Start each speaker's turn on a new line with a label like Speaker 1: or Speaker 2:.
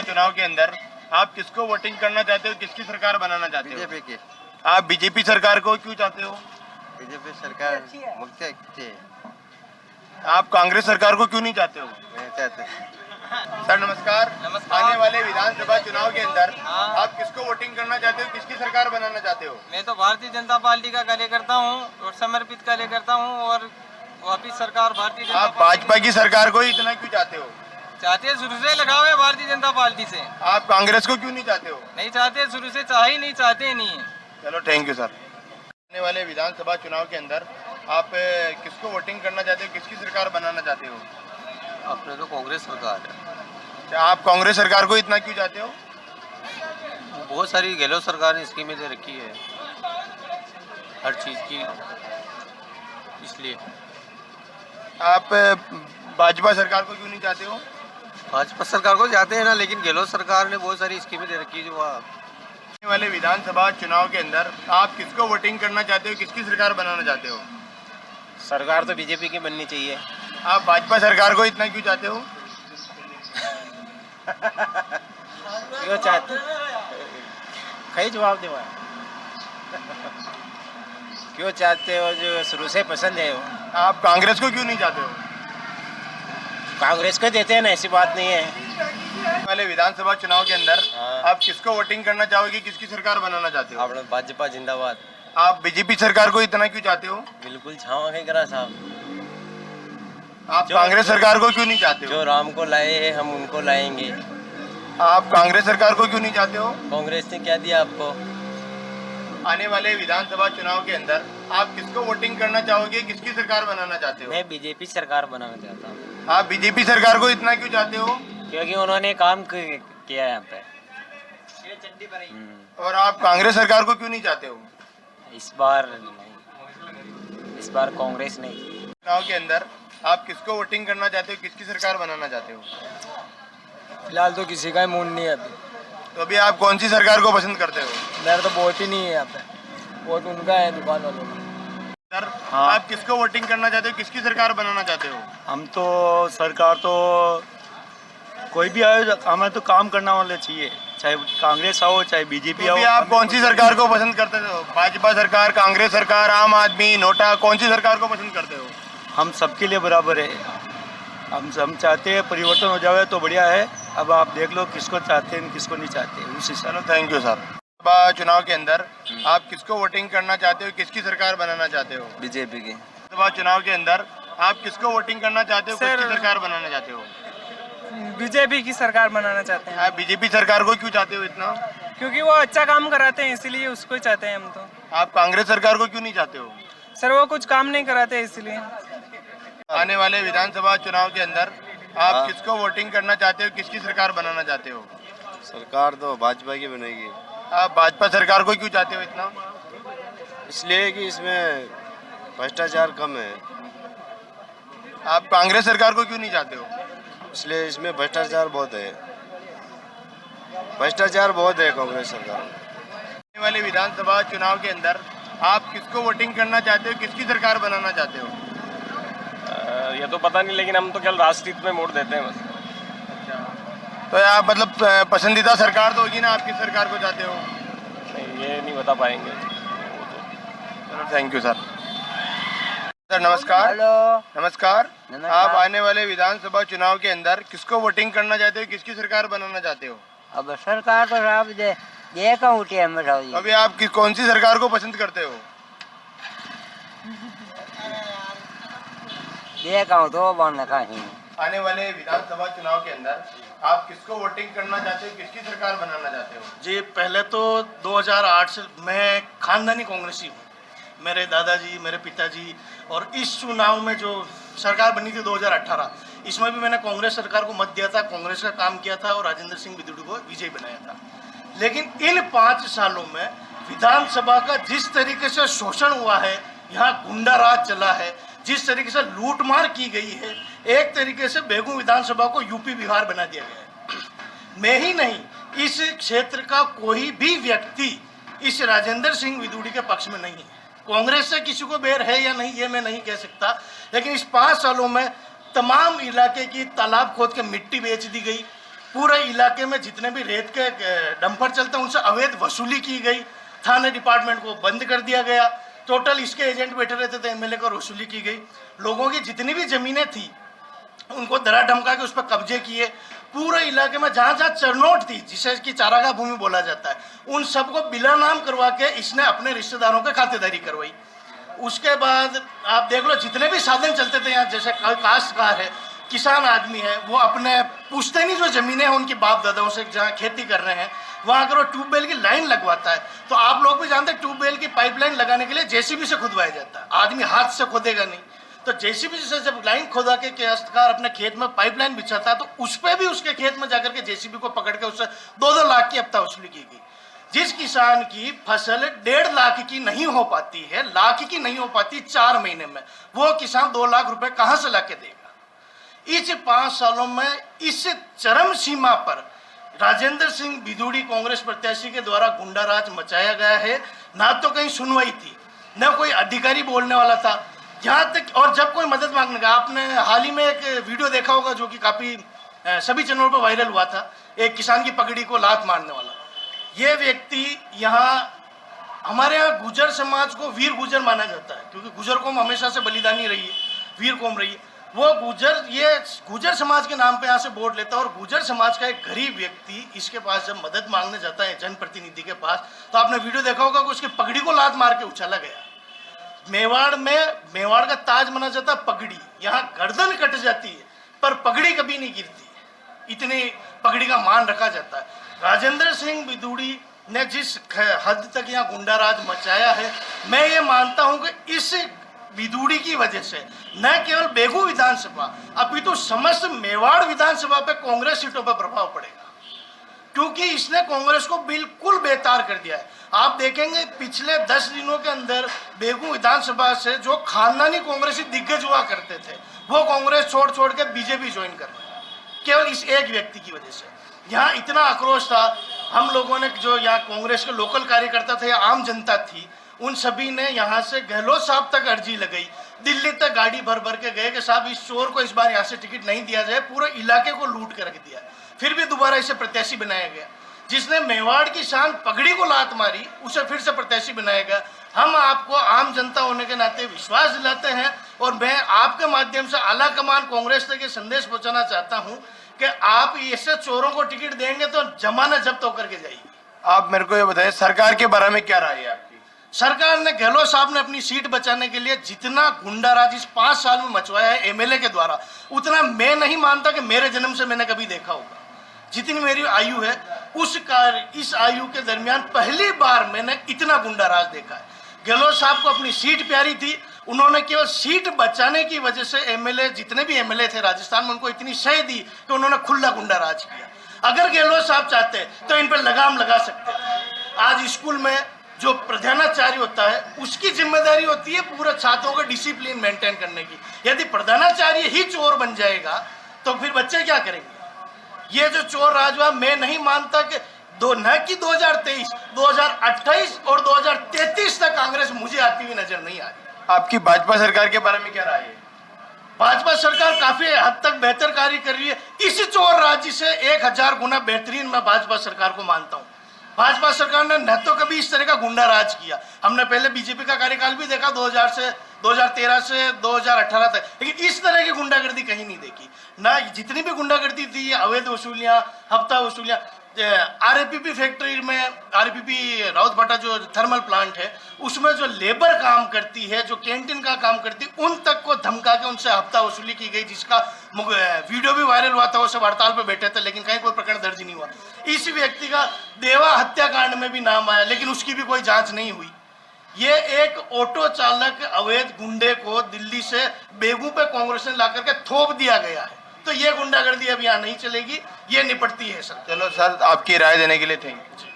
Speaker 1: चुनाव के अंदर आप किसको वोटिंग करना चाहते हो, किसकी सरकार बनाना चाहते हो?
Speaker 2: बीजेपी की।
Speaker 1: आप बीजेपी सरकार को क्यों चाहते हो?
Speaker 2: बीजेपी सरकार मुख्य अच्छी है।
Speaker 1: आप कांग्रेस सरकार को क्यों नहीं चाहते हो?
Speaker 2: नहीं चाहते।
Speaker 1: सर नमस्कार।
Speaker 3: नमस्कार।
Speaker 1: आने वाले विधानसभा चुनाव के अंदर
Speaker 3: हाँ।
Speaker 1: आप किसको वोटिंग करना चाहते हो, किसकी सरकार बनाना चाहते हो?
Speaker 3: मैं तो भारतीय जनता पार्टी का कार्यकर्ता हूँ और समर्पित कार्यकर्ता हूँ और वापिस सरकार भारतीय जनता
Speaker 1: आप भाजपा की सरकार को ही इतना क्यों चाहते हो?
Speaker 3: चाहते हैं, शुरू से लगाव है भारतीय जनता पार्टी से।
Speaker 1: आप कांग्रेस को क्यों नहीं चाहते हो?
Speaker 3: नहीं चाहते, शुरू से चाह ही नहीं, चाहते ही नहीं है।
Speaker 1: चलो थैंक यू सर। आने वाले विधानसभा चुनाव के अंदर आप किसको वोटिंग करना चाहते हो, किसकी सरकार बनाना चाहते हो?
Speaker 2: अपने तो कांग्रेस सरकार है।
Speaker 1: क्या आप कांग्रेस सरकार को इतना क्यों चाहते हो?
Speaker 2: बहुत सारी गहलोत सरकार ने स्कीमें दे रखी है हर चीज़ की, इसलिए।
Speaker 1: आप भाजपा सरकार को क्यों नहीं चाहते हो?
Speaker 2: भाजपा सरकार को जाते हैं ना, लेकिन गहलोत सरकार ने बहुत सारी स्कीमें दे रखी है जो
Speaker 1: आने वाले विधानसभा चुनाव के अंदर आप किसको वोटिंग करना चाहते हो, किसकी सरकार बनाना चाहते हो?
Speaker 2: सरकार तो बीजेपी की बननी चाहिए।
Speaker 1: आप भाजपा सरकार को इतना क्यों चाहते हो?
Speaker 2: क्यों चाहते, कई जवाब दे क्यों चाहते हो, जो शुरू से पसंद है वो।
Speaker 1: आप कांग्रेस को क्यों नहीं चाहते हो?
Speaker 2: कांग्रेस को देते हैं ना, ऐसी बात नहीं है।
Speaker 1: आने वाले विधानसभा चुनाव के अंदर आप किसको वोटिंग करना चाहोगे, किसकी सरकार बनाना चाहते हो?
Speaker 2: आप भाजपा जिंदाबाद।
Speaker 1: आप बीजेपी सरकार को इतना क्यों चाहते हो?
Speaker 2: बिल्कुल छावा है करा साहब।
Speaker 1: आप कांग्रेस सरकार को क्यों नहीं चाहते हो?
Speaker 2: जो राम को लाए हैं हम उनको लाएंगे।
Speaker 1: आप कांग्रेस सरकार को क्यों नहीं चाहते हो?
Speaker 2: कांग्रेस ने क्या दिया आपको?
Speaker 1: आने वाले विधानसभा चुनाव के अंदर आप किसको वोटिंग करना चाहोगे, किसकी सरकार बनाना चाहते हो?
Speaker 2: मैं बीजेपी सरकार बनाना चाहता हूँ।
Speaker 1: आप बीजेपी सरकार को इतना क्यों चाहते हो?
Speaker 2: क्योंकि उन्होंने काम किया है यहाँ पे।
Speaker 1: और आप कांग्रेस सरकार को क्यों नहीं चाहते हो?
Speaker 2: इस बार नहीं, इस बार कांग्रेस नहीं।
Speaker 1: चुनाव के अंदर आप किसको वोटिंग करना चाहते हो, किसकी सरकार बनाना चाहते हो?
Speaker 3: फिलहाल तो किसी का ही मूड नहीं है अभी।
Speaker 1: तो अभी आप कौन सी सरकार को पसंद करते हो?
Speaker 3: मेरा तो वोट ही नहीं है यहाँ पे, वोट उनका है, दुकान वालों का।
Speaker 1: सर आप किसको वोटिंग करना चाहते हो, किसकी सरकार बनाना चाहते हो?
Speaker 4: हम तो सरकार तो कोई भी आए, हमें तो काम करना वाले चाहिए, चाहे कांग्रेस आओ चाहे बीजेपी
Speaker 1: तो
Speaker 4: आओ।
Speaker 1: अभी आप कौन सी सरकार को पसंद करते हो? भाजपा सरकार, कांग्रेस सरकार, आम आदमी, नोटा, कौन सी सरकार को पसंद करते हो?
Speaker 4: हम सबके लिए बराबर है। हम चाहते हैं परिवर्तन हो जाए तो बढ़िया है। अब आप देख लो किसको चाहते हैं किसको नहीं चाहते, उसी से।
Speaker 1: चलो थैंक यू सर। लोकसभा चुनाव के अंदर आप किसको वोटिंग करना चाहते हो, किसकी सरकार बनाना चाहते हो?
Speaker 2: बीजेपी की।
Speaker 1: लोकसभा चुनाव के अंदर आप किसको वोटिंग करना चाहते हो, किसकी सरकार बनाना चाहते हो?
Speaker 5: बीजेपी की सरकार बनाना चाहते हैं,
Speaker 1: आप बीजेपी सरकार को क्यों चाहते हो इतना?
Speaker 5: क्योंकि वो अच्छा काम कराते हैं, इसीलिए उसको ही चाहते हैं हम तो।
Speaker 1: आप कांग्रेस सरकार को क्यों नहीं चाहते हो?
Speaker 5: सर वो कुछ काम नहीं कराते इसलिए।
Speaker 1: आने वाले विधानसभा चुनाव के अंदर आप किसको वोटिंग करना चाहते हो, किसकी सरकार बनाना चाहते हो?
Speaker 2: सरकार तो भाजपा की बनेगी।
Speaker 1: आप भाजपा सरकार को क्यों चाहते हो इतना?
Speaker 2: इसलिए कि इसमें भ्रष्टाचार कम है।
Speaker 1: आप कांग्रेस सरकार को क्यों नहीं चाहते हो?
Speaker 2: इसलिए इसमें भ्रष्टाचार बहुत है। भ्रष्टाचार बहुत है कांग्रेस सरकार में।
Speaker 1: आने वाले विधानसभा चुनाव के अंदर आप किसको वोटिंग करना चाहते हो, किसकी सरकार बनाना चाहते हो?
Speaker 6: ये तो पता नहीं, लेकिन हम तो केवल राष्ट्रीय में वोट देते हैं बस।
Speaker 1: तो आप मतलब पसंदीदा सरकार तो होगी ना, आपकी सरकार को चाहते हो?
Speaker 6: नहीं, ये नहीं बता पाएंगे वो तो।
Speaker 1: चलो थैंक यू सर। सर नमस्कार।
Speaker 7: हेलो
Speaker 1: नमस्कार।
Speaker 7: नमस्कार।
Speaker 1: आप आने वाले विधानसभा चुनाव के अंदर किसको वोटिंग करना चाहते हो, किसकी सरकार बनाना चाहते हो?
Speaker 7: अब सरकार तो साहब देखा उठी है बताओ जी।
Speaker 1: अभी आप कौन सी सरकार को पसंद करते हो?
Speaker 7: देखा हूँ तो बन कहीं।
Speaker 1: आने वाले विधानसभा चुनाव के अंदर आप किसको वोटिंग करना चाहते हो, किसकी सरकार बनाना चाहते हो?
Speaker 4: जी पहले तो 2008 से मैं खानदानी कांग्रेसी हूँ। मेरे दादाजी, मेरे पिताजी, और इस चुनाव में जो सरकार बनी थी 2018, इसमें भी मैंने कांग्रेस सरकार को मत दिया था, कांग्रेस का काम किया था और राजेंद्र सिंह बिदुड़ी को विजयी बनाया था। लेकिन इन 5 सालों में विधानसभा का जिस तरीके से शोषण हुआ है, यहाँ गुंडा राज चला है, जिस तरीके से लूटमार की गई है, एक तरीके से बेगू विधानसभा को यूपी बिहार बना दिया गया है। मैं ही नहीं, इस क्षेत्र का कोई भी व्यक्ति इस राजेंद्र सिंह बिदुड़ी के पक्ष में नहीं है। कांग्रेस से किसी को बैर है या नहीं ये मैं नहीं कह सकता, लेकिन इस 5 सालों में तमाम इलाके की तालाब खोद के मिट्टी बेच दी गई, पूरे इलाके में जितने भी रेत के डंपर चलते हैं उनसे अवैध वसूली की गई। थाने डिपार्टमेंट को बंद कर दिया गया। टोटल इसके एजेंट बैठे रहते थे, एमएलए को वसूली की गई। लोगों की जितनी भी जमीनें थी उनको दरा धमका के उस पर कब्जे किए। पूरे इलाके में जहाँ जहाँ चरनोट थी, जिसे कि चारागाह भूमि बोला जाता है, उन सबको बिला नाम करवा के इसने अपने रिश्तेदारों के खातेदारी करवाई। उसके बाद आप देख लो जितने भी साधन चलते थे यहाँ, जैसे काश्तकार है, किसान आदमी है, वो अपने पुश्तैनी जो जमीनें हैं उनकी बाप दादाओं से जहाँ खेती कर रहे हैं, वहाँ अगर वो ट्यूबवेल की लाइन लगवाता है तो आप लोग भी जानते हैं ट्यूबवेल की पाइपलाइन लगाने के लिए जेसीबी से खुदवाया जाता है, आदमी हाथ से खोदेगा नहीं। तो जेसीबी से जब लाइन खोदा के काश्तकार अपने खेत में पाइपलाइन बिछाता है तो उस पर भी उसके खेत में जाकर के जेसीबी को पकड़ के उससे 2-2 लाख की हफ्ता वसूली की गई। जिस किसान की फसल 1.5 लाख की नहीं हो पाती है, लाख की नहीं हो पाती 4 महीने में, वो किसान 2 लाख रुपए कहां से लाके देगा? इस 5 सालों में इस चरम सीमा पर राजेंद्र सिंह बिधूड़ी कांग्रेस प्रत्याशी के द्वारा गुंडाराज मचाया गया है। ना तो कहीं सुनवाई थी, न कोई अधिकारी बोलने वाला था, यहाँ तक और जब कोई मदद मांगने का, आपने हाल ही में एक वीडियो देखा होगा जो कि काफी सभी चैनलों पर वायरल हुआ था, एक किसान की पगड़ी को लात मारने वाला। ये व्यक्ति यहाँ हमारे यहाँ गुजर समाज को वीर गुजर माना जाता है, क्योंकि गुजर कौम हमेशा से बलिदानी रही है, वीर कौम रही है। वो गुजर समाज के नाम पे यहाँ से वोट लेता है, और गुजर समाज का एक गरीब व्यक्ति इसके पास जब मदद मांगने जाता है जनप्रतिनिधि के पास, तो आपने वीडियो देखा होगा कि उसकी पगड़ी को लात मार के उछाला गया। मेवाड़ का ताज माना जाता है पगड़ी, यहाँ गर्दन कट जाती है पर पगड़ी कभी नहीं गिरती, इतनी पगड़ी का मान रखा जाता है। राजेंद्र सिंह बिधूड़ी ने जिस हद तक यहाँ गुंडाराज मचाया है, मैं ये मानता हूं कि इस बिधूड़ी की वजह से न केवल बेगू विधानसभा अपितु समस्त मेवाड़ विधानसभा पे कांग्रेस सीटों पर प्रभाव पड़ेगा, क्योंकि इसने कांग्रेस को बिल्कुल बेतार कर दिया है। आप देखेंगे पिछले 10 दिनों के अंदर बेगू विधानसभा से जो खानदानी कांग्रेसी दिग्गज हुआ करते थे वो कांग्रेस छोड़ के बीजेपी ज्वाइन कर रहे हैं, केवल इस एक व्यक्ति की वजह से। यहाँ इतना आक्रोश था, हम लोगों ने जो यहाँ कांग्रेस के लोकल कार्यकर्ता थे या आम जनता थी, उन सभी ने यहाँ से गहलोत साहब तक अर्जी लगाई, दिल्ली तक गाड़ी भर भर के गए कि साहब इस चोर को इस बार यहाँ से टिकट नहीं दिया जाए, पूरे इलाके को लूट कर रख दिया। फिर भी दोबारा इसे प्रत्याशी बनाया गया। जिसने मेवाड़ की शान पगड़ी को लात मारी उसे फिर से प्रत्याशी बनाया गया। हम आपको आम जनता होने के नाते विश्वास दिलाते हैं, और मैं आपके माध्यम से आला कमान कांग्रेस तक ये संदेश पहुंचाना चाहता हूं कि आप ऐसे चोरों को टिकट देंगे तो जमानत जब्त होकर के जाएगी।
Speaker 1: आप मेरे को ये बताइए, सरकार के बारे में क्या राय है आपकी?
Speaker 4: सरकार ने, गहलोत साहब ने अपनी सीट बचाने के लिए जितना गुंडाराज इस 5 साल में मचवाया है एमएलए के द्वारा, उतना मैं नहीं मानता कि मेरे जन्म से मैंने कभी देखा होगा। जितनी मेरी आयु है इस आयु के दरमियान पहली बार मैंने इतना गुंडाराज देखा है। गहलोत साहब को अपनी सीट प्यारी थी, उन्होंने केवल सीट बचाने की वजह से एमएलए, जितने भी एमएलए थे राजस्थान में, उनको इतनी सह दी कि उन्होंने खुला गुंडाराज किया। अगर गहलोत साहब चाहते तो इन पर लगाम लगा सकते थे। आज स्कूल में जो प्रधानाचार्य होता है उसकी जिम्मेदारी होती है पूरे छात्रों का डिसिप्लिन मेंटेन करने की। यदि प्रधानाचार्य ही चोर बन जाएगा तो फिर बच्चे क्या करेंगे? ये जो चोर राज हुआ, मैं नहीं मानता कि 2023, 2028 और 2033 तक कांग्रेस मुझे आती हुई नजर नहीं आ रही।
Speaker 1: आपकी भाजपा सरकार के बारे में क्या राय है?
Speaker 4: भाजपा सरकार काफी हद तक बेहतर कार्य कर रही है। इस चोर राज्य से 1000 गुना बेहतरीन मैं भाजपा सरकार को मानता हूँ। भाजपा सरकार ने न तो कभी इस तरह का गुंडा राज किया, हमने पहले बीजेपी का कार्यकाल भी देखा 2013 से 2018 तक, लेकिन इस तरह की गुंडागर्दी कहीं नहीं देखी। ना जितनी भी गुंडागर्दी थी, अवैध वसूलियां, हफ्ता वसूलियां, आरपीपी फैक्ट्री में, आरपीपी राउत भाटा जो थर्मल प्लांट है उसमें जो लेबर काम करती है, जो कैंटीन का काम करती है, उन तक को धमका के उनसे हफ्ता वसूली की गई, जिसका वीडियो भी वायरल हुआ था। वो सब हड़ताल पे बैठे थे लेकिन कहीं कोई प्रकरण दर्ज नहीं हुआ। इस व्यक्ति का देवा हत्याकांड में भी नाम आया लेकिन उसकी भी कोई जांच नहीं हुई। ये एक ऑटो चालक अवैध गुंडे को दिल्ली से बेगू पे कांग्रेस ने ला करके थोप दिया गया है, तो ये गुंडागर्दी अब यहाँ नहीं चलेगी, ये निपटती है सर।
Speaker 1: चलो सर, आपकी राय देने के लिए थैंक यू।